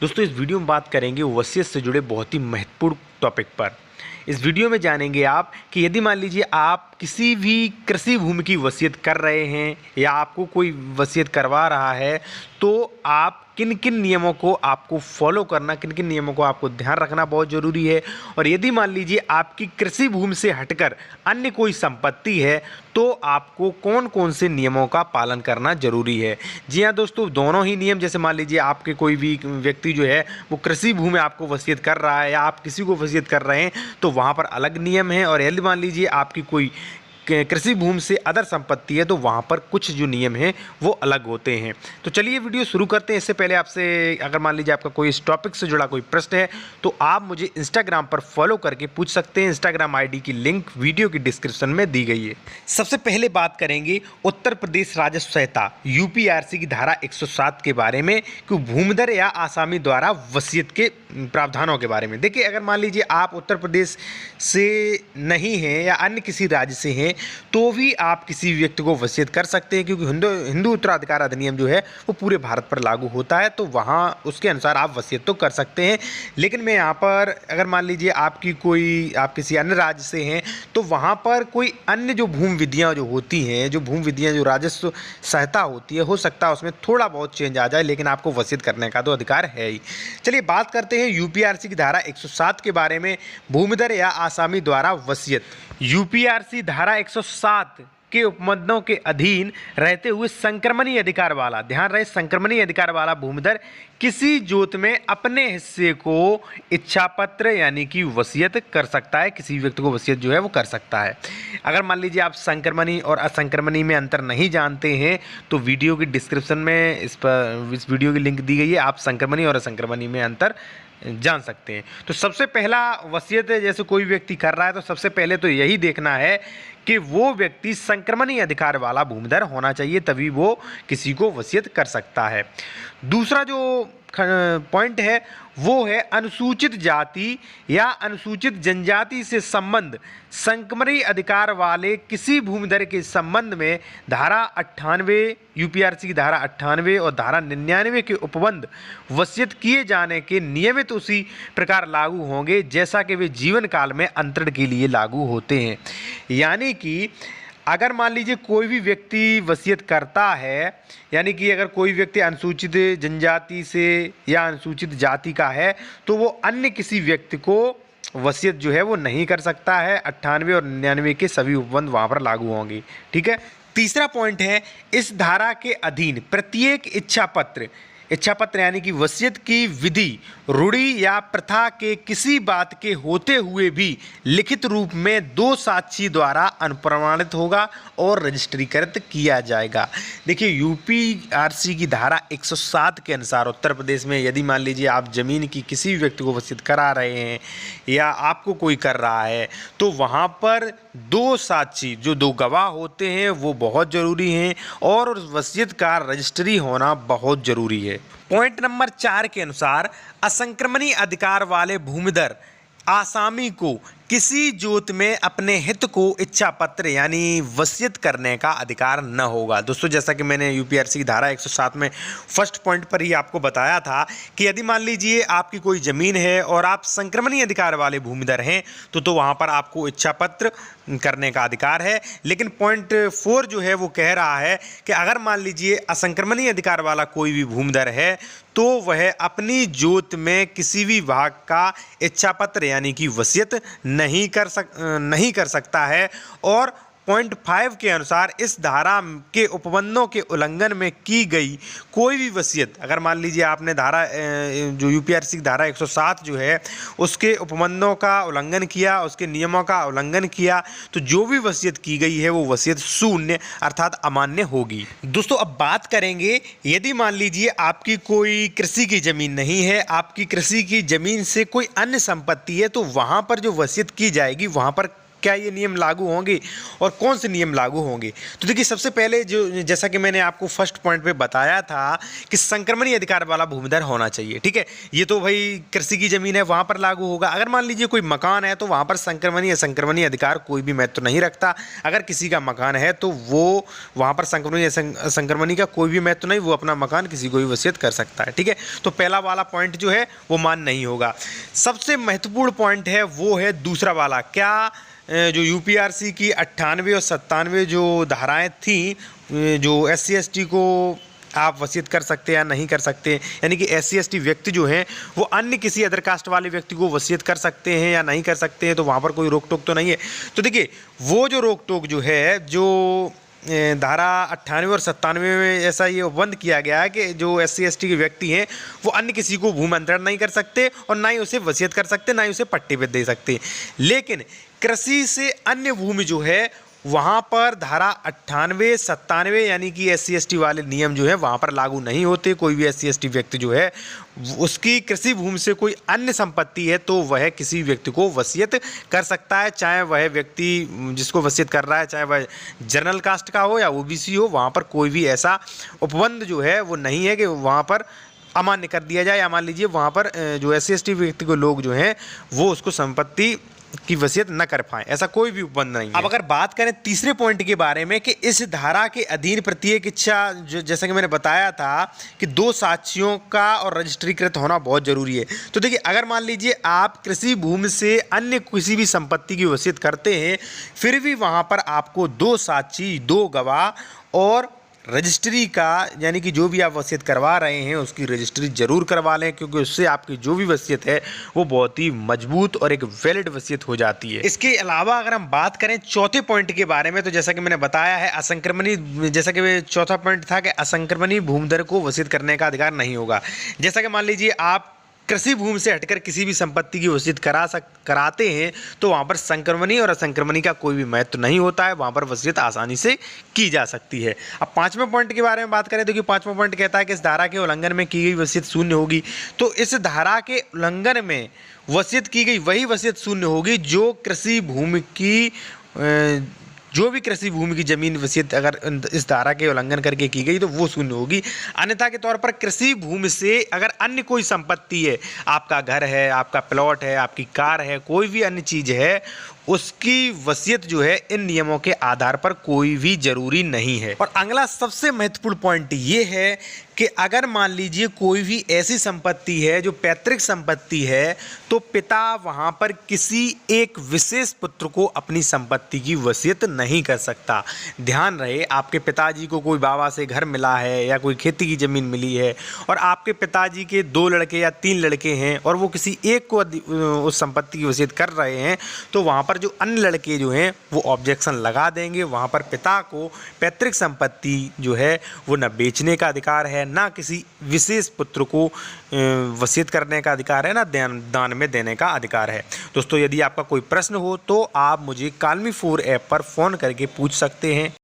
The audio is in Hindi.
दोस्तों इस वीडियो में बात करेंगे वसीयत से जुड़े बहुत ही महत्वपूर्ण टॉपिक पर। इस वीडियो में जानेंगे आप कि यदि मान लीजिए आप किसी भी कृषि भूमि की वसीयत कर रहे हैं या आपको कोई वसीयत करवा रहा है तो आप किन किन नियमों को आपको फॉलो करना, किन किन नियमों को आपको ध्यान रखना बहुत ज़रूरी है। और यदि मान लीजिए आपकी कृषि भूमि से हटकर अन्य कोई संपत्ति है तो आपको कौन कौन से नियमों का पालन करना जरूरी है। जी हाँ दोस्तों, दोनों ही नियम, जैसे मान लीजिए आपके कोई भी व्यक्ति जो है वो कृषि भूमि आपको वसीयत कर रहा है या आप किसी को वसीयत कर रहे हैं तो वहाँ पर अलग नियम है। और यदि मान लीजिए आपकी कोई कृषि भूमि से अदर संपत्ति है तो वहाँ पर कुछ जो नियम हैं वो अलग होते हैं। तो चलिए वीडियो शुरू करते हैं। इससे पहले आपसे अगर मान लीजिए आपका कोई इस टॉपिक से जुड़ा कोई प्रश्न है तो आप मुझे इंस्टाग्राम पर फॉलो करके पूछ सकते हैं। इंस्टाग्राम आईडी की लिंक वीडियो की डिस्क्रिप्शन में दी गई है। सबसे पहले बात करेंगे उत्तर प्रदेश राजस्व संहिता यूपीआरसी की धारा 107 के बारे में कि भूमिधर या आसामी द्वारा वसीयत के प्रावधानों के बारे में। देखिए, अगर मान लीजिए आप उत्तर प्रदेश से नहीं हैं या अन्य किसी राज्य से हैं तो भी आप किसी व्यक्ति को वसीयत कर सकते हैं, क्योंकि हिंदू उत्तराधिकार अधिनियम जो है वो पूरे भारत पर लागू होता है। तो वहाँ उसके अनुसार आप वसीयत तो कर सकते हैं। लेकिन मैं यहाँ पर अगर मान लीजिए आप किसी अन्य राज्य से हैं तो वहाँ पर कोई अन्य जो भूमि विधियाँ जो होती हैं, जो भूमि विधियाँ जो राजस्व सहायता होती है, हो सकता है उसमें थोड़ा बहुत चेंज आ जाए, लेकिन आपको वसीयत करने का तो अधिकार है ही। चलिए बात करते हैं यूपीआरसी की धारा 107 के बारे में, भूमिधर या आसामी द्वारा वसीयत। यूपीआरसी धारा 107 के उपबंधों के अधीन रहते हुए संक्रमणीय अधिकार वाला, ध्यान रहे, संक्रमणीय अधिकार वाला भूमिधर किसी जोत में अपने हिस्से को इच्छा पत्र यानी कि वसीयत कर सकता है। किसी व्यक्ति को वसीयत जो है वो कर सकता है। अगर मान लीजिए आप संक्रमणी और असंक्रमणी में अंतर नहीं जानते हैं तो वीडियो की डिस्क्रिप्शन में इस वीडियो की लिंक दी गई है, आप संक्रमणी और असंक्रमणी में अंतर जान सकते हैं। तो सबसे पहला वसीयत जैसे कोई व्यक्ति कर रहा है तो सबसे पहले तो यही देखना है कि वो व्यक्ति संक्रमणीय अधिकार वाला भूमिधर होना चाहिए, तभी वो किसी को वसीयत कर सकता है। दूसरा जो पॉइंट है वो है अनुसूचित जाति या अनुसूचित जनजाति से संबंध। संक्रमणीय अधिकार वाले किसी भूमिधर के संबंध में धारा 98 यूपीआरसी की धारा 98 और धारा 99 के उपबंध वसीयत किए जाने के नियमित उसी प्रकार लागू होंगे जैसा कि वे जीवन काल में अंतरण के लिए लागू होते हैं। यानी कि अगर मान लीजिए कोई भी व्यक्ति वसीयत करता है, यानी कि अगर कोई व्यक्ति अनुसूचित जनजाति से या अनुसूचित जाति का है तो वो अन्य किसी व्यक्ति को वसीयत जो है वो नहीं कर सकता है। 98 और 99 के सभी उपबंध वहाँ पर लागू होंगे। ठीक है। तीसरा पॉइंट है, इस धारा के अधीन प्रत्येक इच्छा पत्र यानी कि वसीयत की विधि रूढ़ि या प्रथा के किसी बात के होते हुए भी लिखित रूप में 2 साक्षी द्वारा अनुप्रमाणित होगा और रजिस्ट्रीकृत किया जाएगा। देखिए, यूपीआरसी की धारा 107 के अनुसार उत्तर प्रदेश में यदि मान लीजिए आप ज़मीन की किसी भी व्यक्ति को वसीयत करा रहे हैं या आपको कोई कर रहा है तो वहाँ पर 2 साक्षी, जो 2 गवाह होते हैं वो बहुत ज़रूरी हैं और उस वसीयत का रजिस्ट्री होना बहुत ज़रूरी है। पॉइंट नंबर 4 के अनुसार असंक्रमणीय अधिकार वाले भूमिधर आसामी को किसी जोत में अपने हित को इच्छा पत्र यानी वसीयत करने का अधिकार न होगा। दोस्तों, जैसा कि मैंने यूपीआरसी की धारा 107 में फर्स्ट पॉइंट पर ही आपको बताया था कि यदि मान लीजिए आपकी कोई ज़मीन है और आप संक्रमणीय अधिकार वाले भूमिधर हैं तो वहाँ पर आपको इच्छा पत्र करने का अधिकार है। लेकिन पॉइंट 4 जो है वो कह रहा है कि अगर मान लीजिए असंक्रमणीय अधिकार वाला कोई भी भूमिधर है तो वह अपनी जोत में किसी भी भाग का इच्छा पत्र यानी कि वसीयत नहीं कर सकता है। और पॉइंट 5 के अनुसार इस धारा के उपबंधों के उल्लंघन में की गई कोई भी वसीयत, अगर मान लीजिए आपने धारा जो यूपीआरसी की धारा 107 जो है उसके उपबंधों का उल्लंघन किया, उसके नियमों का उल्लंघन किया, तो जो भी वसीयत की गई है वो वसीयत शून्य अर्थात अमान्य होगी। दोस्तों, अब बात करेंगे यदि मान लीजिए आपकी कोई कृषि की ज़मीन नहीं है, आपकी कृषि की ज़मीन से कोई अन्य संपत्ति है तो वहाँ पर जो वसीयत की जाएगी वहाँ पर क्या ये नियम लागू होंगे और कौन से नियम लागू होंगे। तो देखिए सबसे पहले जो जैसा कि मैंने आपको फर्स्ट पॉइंट पे बताया था कि संक्रमणीय अधिकार वाला भूमिधर होना चाहिए। ठीक है, ये तो भाई कृषि की जमीन है वहाँ पर लागू होगा। अगर मान लीजिए कोई मकान है तो वहाँ पर संक्रमणीय अधिकार कोई भी महत्व नहीं रखता। अगर किसी का मकान है तो वो वहाँ पर संक्रमणीय का कोई भी महत्व नहीं, वो अपना मकान किसी को भी वसीयत कर सकता है। ठीक है, तो पहला वाला पॉइंट जो है वो मान नहीं होगा। सबसे महत्वपूर्ण पॉइंट है वो है दूसरा वाला, क्या जो यूपीआरसी की 98 और 97 जो धाराएं थी, जो SC ST को आप वसीयत कर सकते हैं या नहीं कर सकते, यानी कि SC ST व्यक्ति जो हैं वो अन्य किसी अदर कास्ट वाले व्यक्ति को वसीयत कर सकते हैं या नहीं कर सकते हैं, तो वहाँ पर कोई रोक टोक तो नहीं है। तो देखिए वो जो रोक टोक जो है, जो धारा 98 और 97 में ऐसा ये बंद किया गया है कि जो SC ST के व्यक्ति हैं वो अन्य किसी को भूमि अंतरण नहीं कर सकते और ना ही उसे वसीयत कर सकते, ना ही उसे पट्टे पे दे सकते। लेकिन कृषि से अन्य भूमि जो है वहाँ पर धारा 98, 97 यानी कि SC ST वाले नियम जो है वहाँ पर लागू नहीं होते। कोई भी SC ST व्यक्ति जो है उसकी कृषि भूमि से कोई अन्य संपत्ति है तो वह किसी व्यक्ति को वसीयत कर सकता है, चाहे वह व्यक्ति जिसको वसीयत कर रहा है चाहे वह जनरल कास्ट का हो या OBC हो। वहाँ पर कोई भी ऐसा उपबंध जो है वो नहीं है कि वहाँ पर अमान्य कर दिया जाए, या मान लीजिए वहाँ पर जो SC ST व्यक्ति को लोग जो हैं वो उसको संपत्ति की वसीयत न कर पाए, ऐसा कोई भी उपबंध नहीं है। अब अगर बात करें तीसरे पॉइंट के बारे में कि इस धारा के अधीन प्रत्येक इच्छा, जो जैसा कि मैंने बताया था कि 2 साक्षियों का और रजिस्ट्रीकृत होना बहुत जरूरी है। तो देखिए अगर मान लीजिए आप कृषि भूमि से अन्य किसी भी संपत्ति की वसीयत करते हैं, फिर भी वहाँ पर आपको 2 साक्षी, 2 गवाह और रजिस्ट्री का, यानी कि जो भी आप वसीयत करवा रहे हैं उसकी रजिस्ट्री जरूर करवा लें, क्योंकि उससे आपकी जो भी वसीयत है वो बहुत ही मजबूत और एक वैलिड वसीयत हो जाती है। इसके अलावा अगर हम बात करें चौथे पॉइंट के बारे में, तो जैसा कि मैंने बताया है असंक्रमणीय, जैसा कि चौथा पॉइंट था कि असंक्रमणीय भूमिधर को वसीयत करने का अधिकार नहीं होगा। जैसा कि मान लीजिए आप कृषि भूमि से हटकर किसी भी संपत्ति की वसीयत कराते हैं तो वहाँ पर संक्रमणीय और असंक्रमणीय का कोई भी महत्व नहीं होता है, वहाँ पर वसीयत आसानी से की जा सकती है। अब 5वें पॉइंट के बारे में बात करें तो कि 5वां पॉइंट कहता है कि इस धारा के उल्लंघन में की गई वसीयत शून्य होगी। तो इस धारा के उल्लंघन में वसीयत की गई वही वसीयत शून्य होगी जो कृषि भूमि की जो भी कृषि भूमि की जमीन वसीयत अगर इस धारा के उल्लंघन करके की गई तो वो शून्य होगी। अन्यथा के तौर पर कृषि भूमि से अगर अन्य कोई संपत्ति है, आपका घर है, आपका प्लॉट है, आपकी कार है, कोई भी अन्य चीज़ है, उसकी वसीयत जो है इन नियमों के आधार पर कोई भी जरूरी नहीं है। और अगला सबसे महत्वपूर्ण पॉइंट ये है कि अगर मान लीजिए कोई भी ऐसी संपत्ति है जो पैतृक संपत्ति है तो पिता वहां पर किसी एक विशेष पुत्र को अपनी संपत्ति की वसीयत नहीं कर सकता। ध्यान रहे, आपके पिताजी को कोई बाबा से घर मिला है या कोई खेती की जमीन मिली है और आपके पिताजी के 2 लड़के या 3 लड़के हैं और वो किसी एक को उस संपत्ति की वसीयत कर रहे हैं, तो वहां पर जो अन्य लड़के जो हैं वो ऑब्जेक्शन लगा देंगे। वहां पर पिता को पैतृक संपत्ति जो है वो न बेचने का अधिकार है, ना किसी विशेष पुत्र को वसीयत करने का अधिकार है, ना दान में देने का अधिकार है। दोस्तों यदि आपका कोई प्रश्न हो तो आप मुझे कालमी 4 ऐप पर फ़ोन करके पूछ सकते हैं।